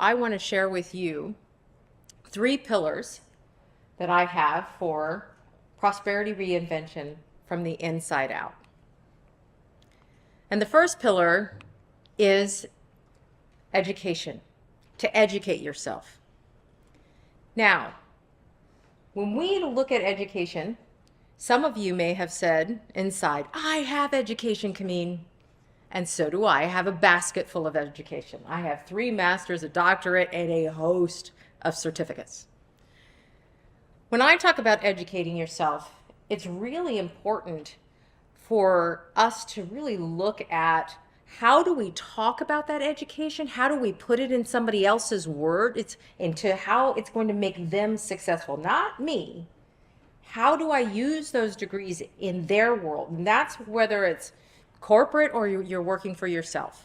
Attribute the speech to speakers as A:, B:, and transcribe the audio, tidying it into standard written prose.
A: I want to share with you 3 pillars that I have for prosperity reinvention from the inside out. And the first pillar is education, to educate yourself. Now, when we look at education, some of you may have said inside, I have education, Kamin. And so do I. I have a basket full of education. I have 3 masters, a doctorate, and a host of certificates. When I talk about educating yourself, it's really important for us to really look at how do we talk about that education? How do we put it in somebody else's words into how it's going to make them successful? Not me. How do I use those degrees in their world? And that's whether it's corporate or you're working for yourself.